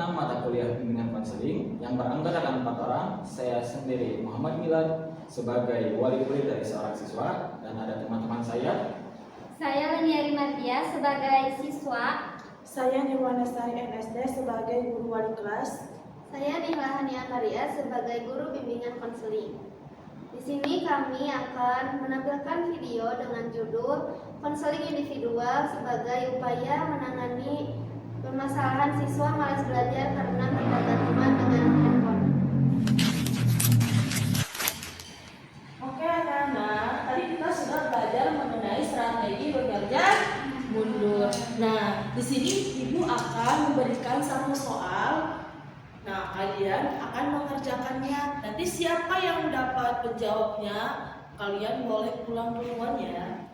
tentang mata kuliah bimbingan konseling yang beranggotakan 4 orang. Saya sendiri Muhammad Milad sebagai wali murid dari seorang siswa, dan ada teman-teman saya. Saya Leniari Martia sebagai siswa. Saya Nirwana Sari MSD sebagai guru wali kelas. Saya Nihla Hania Maria sebagai guru bimbingan konseling. Di sini kami akan menampilkan video dengan judul Konseling Individual sebagai upaya menangani permasalahan siswa malas belajar karena ketergantungan dengan handphone. Oke anak-anak, tadi kita sudah belajar mengenai strategi belajar mundur. Nah, di sini ibu akan memberikan satu soal. Nah, kalian akan mengerjakannya. Nanti siapa yang dapat menjawabnya, kalian boleh pulang duluan ya.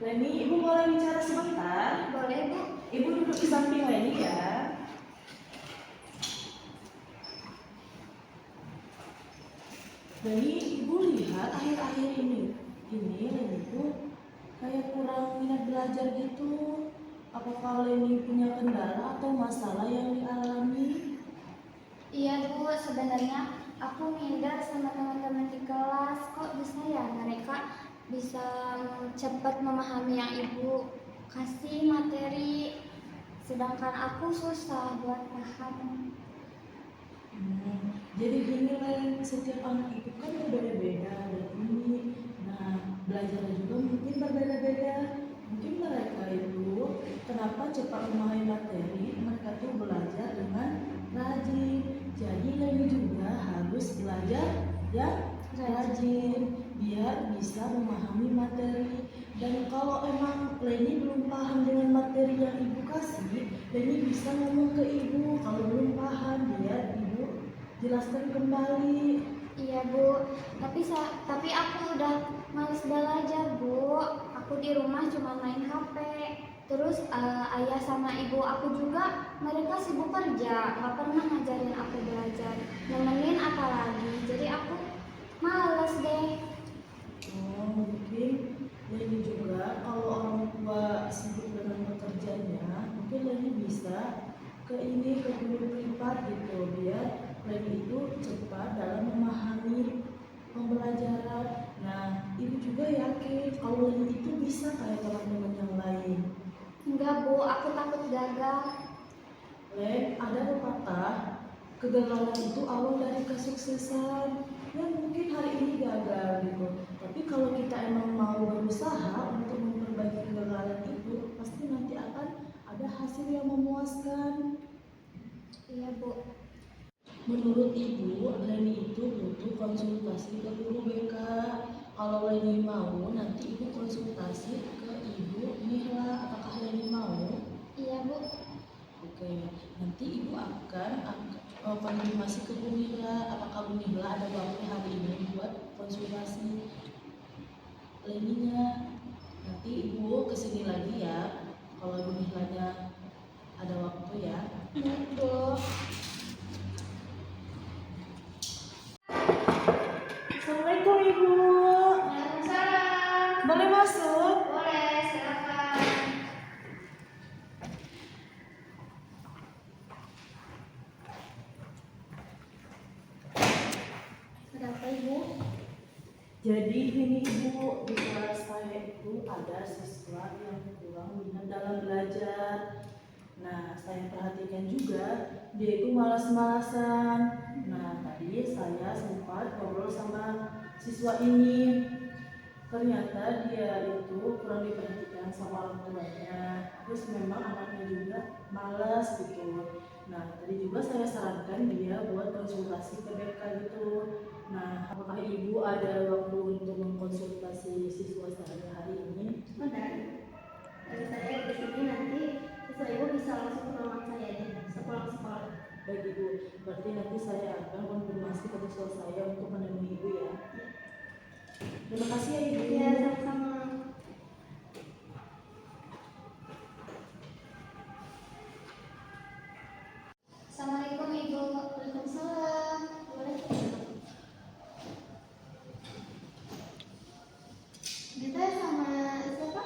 Leni, ibu boleh bicara sebentar? Boleh, Bu? Ibu duduk di samping Leni ya. Leni, ibu lihat akhir-akhir ini Leni tuh kayak kurang minat belajar gitu. Apakah Leni punya kendala atau masalah yang dialami? Iya Bu, sebenarnya aku minder sama teman-teman di kelas. Kok bisa ya mereka bisa cepat memahami yang ibu kasih materi, sedangkan aku susah buat paham. Jadi gini Len, setiap anak itu kan berbeda-beda dan ini. Nah, belajarnya juga mungkin berbeda-beda. Mungkin mereka itu kenapa cepat memahami materi, mereka tuh belajar dengan rajin. Jadi Leni juga harus belajar ya rajin biar bisa memahami materi. Dan kalau emang Leni belum paham dengan materi yang ibu kasih, Leni bisa ngomong ke ibu kalau belum paham, biar ibu jelaskan kembali. Iya Bu, tapi aku udah males belajar Bu. Aku di rumah cuma main HP. Terus ayah sama ibu aku juga mereka sibuk kerja, nggak pernah ngajarin aku belajar, nemenin apalagi. Jadi aku males deh. Oh, mungkin Leni juga kalau orang tua sibuk dengan pekerjaannya, mungkin Leni bisa ke guru privat gitu, biar Leni itu cepat dalam memahami pembelajaran. Nah, ibu juga yakin kalau Leni itu bisa kayak teman-teman yang lain. Enggak Bu, aku takut gagal. Len, ada pepatah, kegagalan itu awal dari kesuksesan. Ya mungkin hari ini gagal gitu, tapi kalau kita emang mau berusaha untuk memperbaiki kegagalan itu, pasti nanti akan ada hasil yang memuaskan. Iya Bu. Menurut ibu, Leni itu butuh konsultasi ke guru BK. Kalau Leni mau, nanti ibu konsultasi ke ibu Nihla. Apakah Leni mau? Iya Bu. Oke, nanti ibu akan konfirmasi ke Bu Nihla. Apakah Bu Nihla ada waktu hari ini buat konsultasi Leninya? Nanti ibu kesini lagi ya, kalau Bu Nihlanya ada waktu ya. Iya Bu. Assalamualaikum Ibu. Waalaikumsalam. Boleh masuk? Boleh, silakan. Ada apa Ibu? Jadi ini Ibu, di kelas saya itu ada siswa yang kurang minat dalam belajar. Nah, saya perhatikan juga dia itu malas-malasan. Nah, tadi saya sempat ngobrol sama siswa ini. Ternyata dia itu kurang diperhatikan sama orang tuanya. Terus memang anaknya juga malas gitu. Nah, tadi juga saya sarankan dia buat konsultasi ke BK gitu. Nah, apakah ibu ada waktu untuk mengkonsultasi siswa saya hari ini? Benar. Dari saya di sini nanti siswa ibu bisa langsung ke ruangan saya deh sepulang sekolah. Baik ibu, berarti nanti saya akan konfirmasi ke siswa saya untuk menemui ibu ya. Terima kasih ya ibu. Ya, sama-sama. Assalamualaikum Ibu. Waalaikumsalam. Boleh. Kita sama siapa?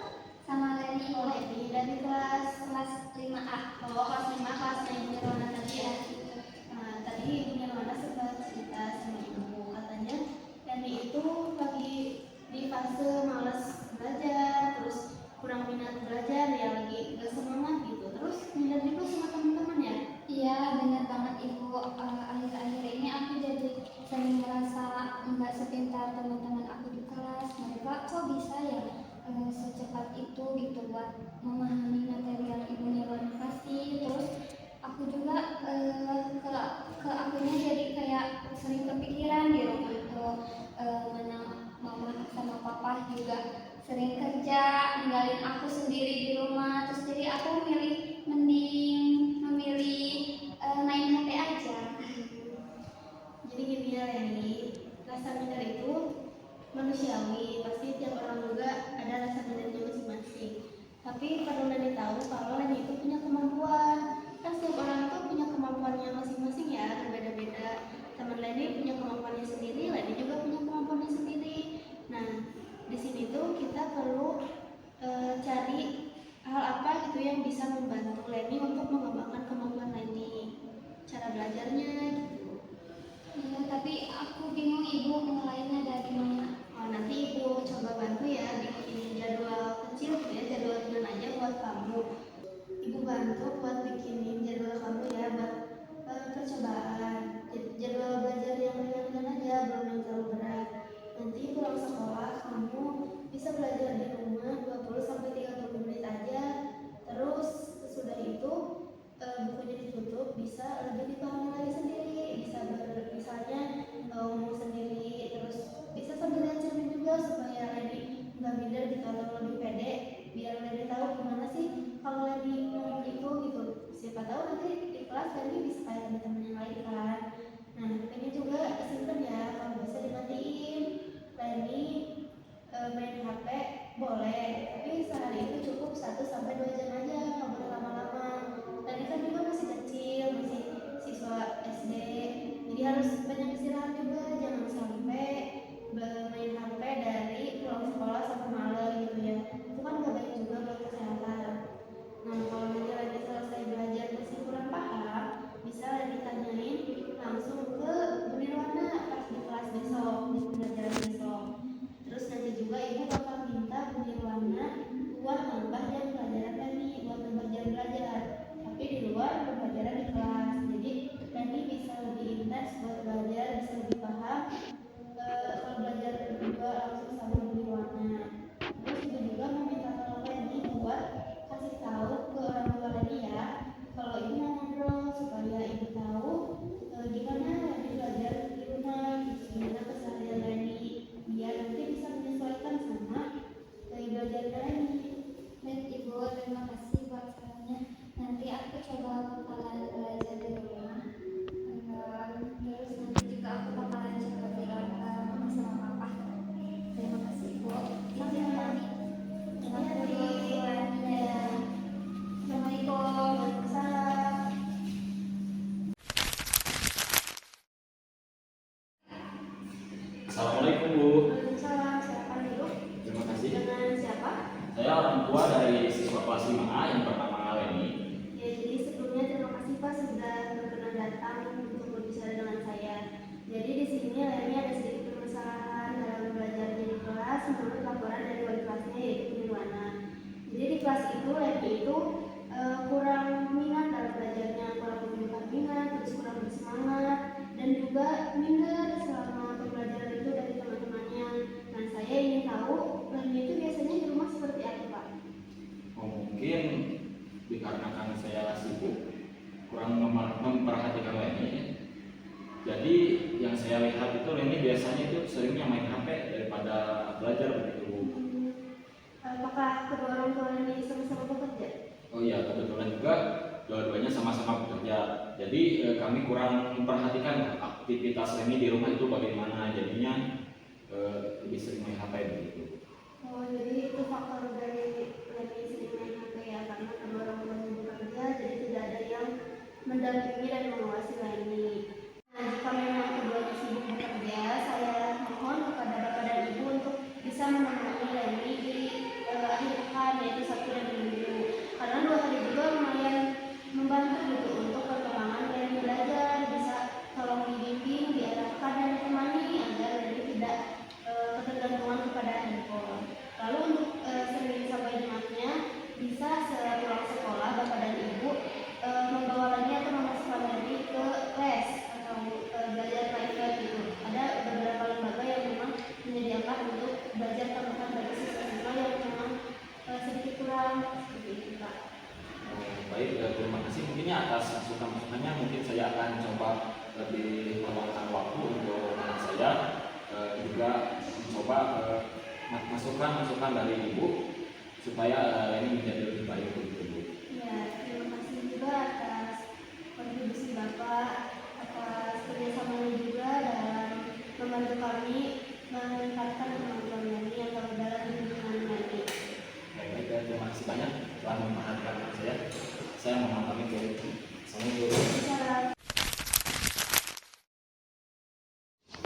Leni itu lagi di fase malas belajar, terus kurang minat belajar, ya lagi gak semangat gitu. Terus minder juga sama teman-teman ya. Iya, benar banget Ibu. Akhir-akhir ini aku jadi sering merasa nggak sepintar teman-teman aku di kelas. Mereka kok bisa ya secepat itu gitu buat memahami materi yang Ibu Nirwana kasih. Terus aku juga ke akunya jadi kayak sering kepikiran di rumah tuh, mana mama sama papa juga sering kerja ninggalin aku sendiri di rumah. Terus jadi aku mending memilih main HP aja. Jadi gini ya Leni, rasa minder itu manusiawi, pasti tiap orang juga ada rasa mindernya masing-masing. Tapi perlu Leni tahu kalau Leni itu punya kemampuan. Kan setiap orang itu punya kemampuannya masing-masing ya, berbeda-beda. Teman Leni punya kemampuannya sendiri, Leni juga punya kemampuannya sendiri. Nah, di sini tuh kita perlu cari hal apa gitu yang bisa membantu Leni untuk mengembangkan kemampuan Leni, cara belajarnya gitu. Iya, tapi aku bingung Ibu mulainya dari mana. Nanti Ibu coba bantu ya, bikin jadwal kecil gitu ya, jadwal ringan aja buat kamu. Ibu bantu buat bikinin jadwal kamu ya, buat percobaan. Jadwal belajar yang ringan-ringan aja, belum yang terlalu berat. Nanti pulang sekolah kamu bisa belajar di rumah 20-30 menit aja. Terus sesudah itu bukunya ditutup, bisa lebih dipahami lagi sendiri, bisa misalnya ngomong sendiri, terus bisa sambil lihat cermin juga supaya Leni nggak minder gitu atau lebih pede, biar Leni tahu gimana sih kalau Leni ngomong itu gitu. Siapa tahu nanti di kelas Leni bisa kayak teman-teman yang lain kan. Nah, ini juga simpen ya, kalau bisa dimatiin. Leni main HP boleh, tapi sehari itu cukup 1-2 jam aja, nggak boleh lama-lama. Leni kan juga masih kecil, masih siswa SD, jadi harus banyak istirahat juga, jangan sampai main HP dari pulang sekolah sampai malam gitu ya. Itu kan gak baik juga buat kesehatan. Nah, kalau nanti lagi selesai belajar masih kurang paham, bisa ditanyain langsung ke Bu Nirwana pas di kelas besok, di pembelajaran besok. Terus nanti juga Ibu bakal minta Bu Nirwana buat nambah jam pelajaran Leni, buat nambah jam belajar, tapi di luar pembelajaran di kelas. Jadi Leni bisa lebih intens buat belajar, bisa lebih paham kalau belajar berdua langsung sama Bu Nirwana. Terus Ibu juga meminta tolong Leni buat kasih tahu ke orang tua Leni ya, kalau Ibu mau ngobrol supaya Ibu tahu gimana Leni belajar di rumah, gimana keseharian Leni, biar nanti bisa menyesuaikan sama gaya belajar Leni. Baik Ibu, terima kasih buat sarannya. Nanti aku coba bakalan belajar di rumah. Terus nanti juga aku bakalan coba bilang mama sama papa. Terima kasih Ibu. Izin pamit. Assalamualaikum. Salam. Assalamualaikum Bu. Waalaikumsalam. Silakan dulu. Terima kasih. Dengan siapa? Saya orang tua dari siswa kelas 5A yang bernama Leni. Ya, jadi sebelumnya terima kasih Pak sudah berkenan datang untuk berbicara dengan saya. Jadi di sini Leni ada sedikit permasalahan dalam belajar di kelas menurut laporan dari wali kelasnya yaitu Bu Nirwana. Jadi di kelas itu Leni itu kurang minat dalam belajarnya, kurang menunjukkan minat, terus kurang bersemangat, dan juga minder selama pembelajaran itu dari teman-temannya. Dan saya ingin tahu Leni itu biasanya di rumah seperti apa Pak? Mungkin dikarenakan saya sibuk, kurang memperhatikan Leni. Jadi yang saya lihat itu Leni biasanya itu seringnya main HP daripada belajar begitu Bu. Apakah kedua orang tua Leni sama-sama bekerja? Oh iya, kebetulan juga dua-duanya sama-sama bekerja. Jadi kami kurang memperhatikan aktivitas Leni di rumah itu bagaimana, jadinya lebih sering main HP begitu. Oh, jadi itu faktor dari Leni sering main HP ya, karena kedua orang tuanya bekerja, jadi tidak ada yang mendampingi dan mengawasi Leni. Nah, jika memang keduanya sibuk bekerja, saya mohon kepada Bapak dan Ibu untuk bisa menemani Leni di akhir pekan, yaitu Sabtu dan Minggu. Karena 2 hari juga lumayan membantu gitu untuk perkembangan Leni belajar, bisa tolong dibimbing, diarahkan dan ditemani agar Leni tidak ini atas masukan-masukannya. Mungkin saya akan coba lebih meluangkan waktu untuk anak saya, juga mencoba masukan-masukan dari Ibu supaya ini menjadi lebih baik begitu Bu. Ya, terima kasih juga atas kontribusi Bapak, atas kerjasamanya juga dalam membantu kami meningkatkan kemampuan Leni yang kalau dalam bimbingan Leni. Baik, terima kasih banyak telah memperhatikan anak saya. Saya mohon pamit dulu. Assalamualaikum. Salam.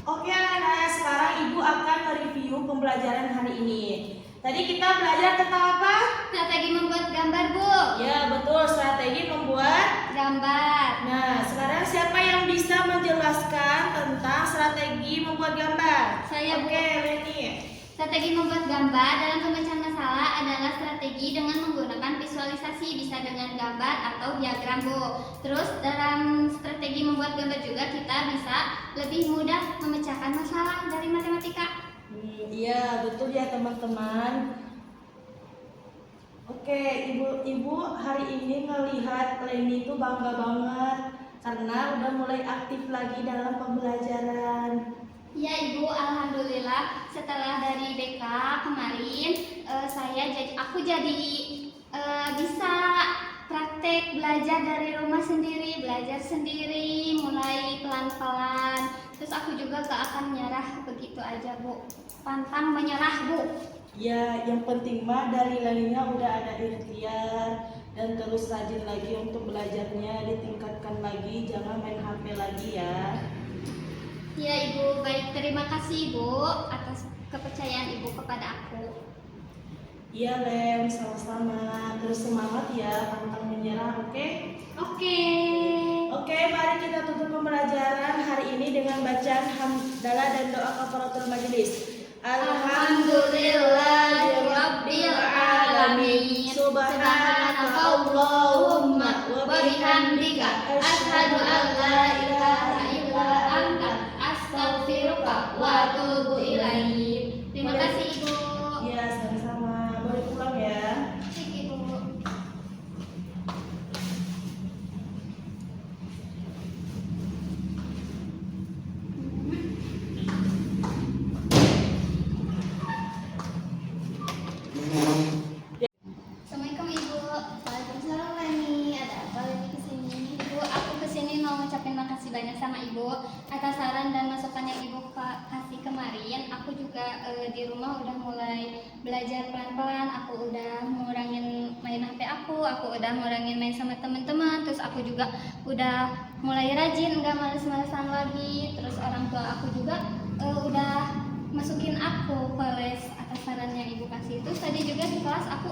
Oke anak-anak, sekarang Ibu akan mereview pembelajaran hari ini. Tadi kita belajar tentang apa? Strategi membuat gambar, Bu. Ya betul, strategi membuat. Gambar. Nah, sekarang siapa yang bisa menjelaskan tentang strategi membuat gambar? Saya, Bu. Oke, Leni. Strategi membuat gambar dalam pemecahan masalah adalah strategi dengan menggunakan visualisasi, bisa dengan gambar atau diagram, Bu. Terus dalam strategi membuat gambar juga kita bisa lebih mudah memecahkan masalah dari matematika. Iya, betul ya teman-teman. Oke, ibu hari ini ngelihat Leni itu bangga banget karena udah mulai aktif lagi dalam pembelajaran. Ya Ibu, alhamdulillah setelah dari BK kemarin aku jadi bisa praktek belajar dari rumah sendiri, belajar sendiri, mulai pelan-pelan. Terus aku juga gak akan nyerah begitu aja Bu, pantang menyerah Bu. Ya, yang penting mah dari Leninya udah ada ikhtiar dan terus rajin lagi untuk belajarnya, ditingkatkan lagi, jangan main HP lagi ya. Ya Ibu, baik, terima kasih Ibu atas kepercayaan Ibu kepada aku. Iya Len, sama-sama. Terus semangat ya, pantang menyerah, oke? Oke. Oke, mari kita tutup pembelajaran hari ini dengan bacaan hamdalah dan doa kafaratul majelis. Alhamdulillahirabbil alamin. Subhanaka Allahumma wa bihamdika asyhadu an la ilaha illa anta astaghfiruka wa atubu ilaik. Terima kasih Ibu. Iya, sama-sama. Boleh pulang ya. Baik, Ibu. Assalamualaikum Ibu. Waalaikumsalam Leni. Ada apa Leni kesini? Ibu, aku kesini mau ngucapin makasih banyak sama Ibu atas saran dan masukan yang Ibu kasih kemarin. Aku juga di rumah udah mulai belajar pelan-pelan. Aku udah ngurangin main HP aku udah ngurangin main sama teman-teman. Terus aku juga udah mulai rajin, nggak males-malesan lagi. Terus orang tua aku juga udah masukin aku ke les atas saran yang Ibu kasih. Terus tadi juga di kelas aku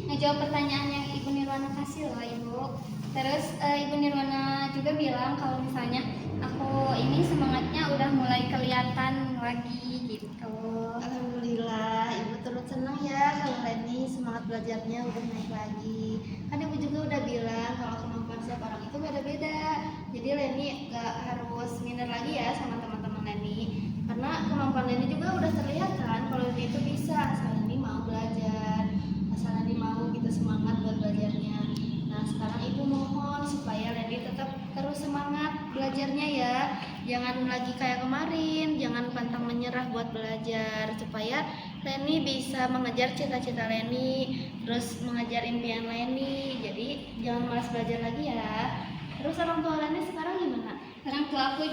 ngejawab pertanyaan yang Ibu Nirwana kasih loh Ibu. Terus Ibu Nirwana juga bilang kalau misalnya aku ini semangatnya udah mulai kelihatan lagi gitu. Alhamdulillah, Ibu turut senang ya kalau Leni semangat belajarnya udah naik lagi. Kan Ibu juga udah bilang kalau kemampuan setiap orang itu beda-beda. Jadi Leni gak harus minder lagi ya sama teman-teman Leni. Karena kemampuan Leni juga udah terlihat kan kalau Leni itu bisa, asal Leni mau belajar, asal Leni mau gitu semangat buat belajarnya. Nah sekarang Ibu mohon supaya Leni tetap terus semangat belajarnya ya. Jangan lagi kayak kemarin, jangan pantang menyerah buat belajar, supaya Leni bisa mengejar cita-cita Leni, terus mengejar impian Leni. Jadi jangan malas belajar lagi ya. Terus orang tua Leni sekarang gimana? Orang tua aku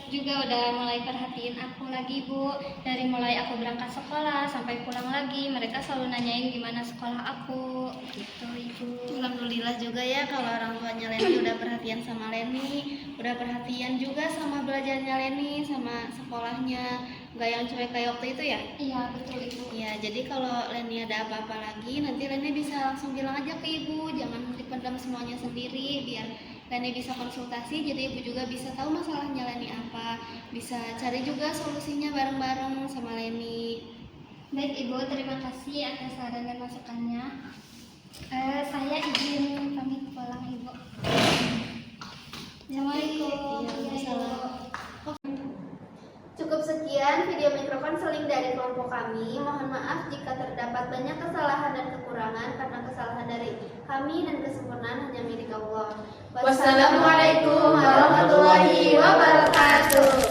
juga udah mulai perhatiin aku lagi Bu. Dari mulai aku berangkat sekolah sampai pulang lagi, mereka selalu nanyain gimana sekolah aku gitu Ibu. Alhamdulillah juga ya kalau orang tuanya Leni udah perhatian sama Leni, udah perhatian juga sama belajarnya Leni, sama sekolahnya, nggak yang cuek kayak waktu itu ya? Iya betul Ibu. Ya, jadi kalau Leni ada apa-apa lagi, nanti Leni bisa langsung bilang aja ke Ibu, jangan dipendam semuanya sendiri, biar Leni bisa konsultasi, jadi Ibu juga bisa tahu masalahnya Leni apa, bisa cari juga solusinya bareng-bareng sama Leni. Baik Ibu, terima kasih atas saran dan masukannya. Saya izin pamit pulang Ibu. Assalamualaikum. Waalaikumsalam. Cukup sekian video mikrokonseling dari kelompok kami. Mohon maaf jika terdapat banyak kesalahan dan kekurangan karena kesalahan dari kami kami dan kesempurnaan hanya milik Allah. Wassalamualaikum warahmatullahi wabarakatuh.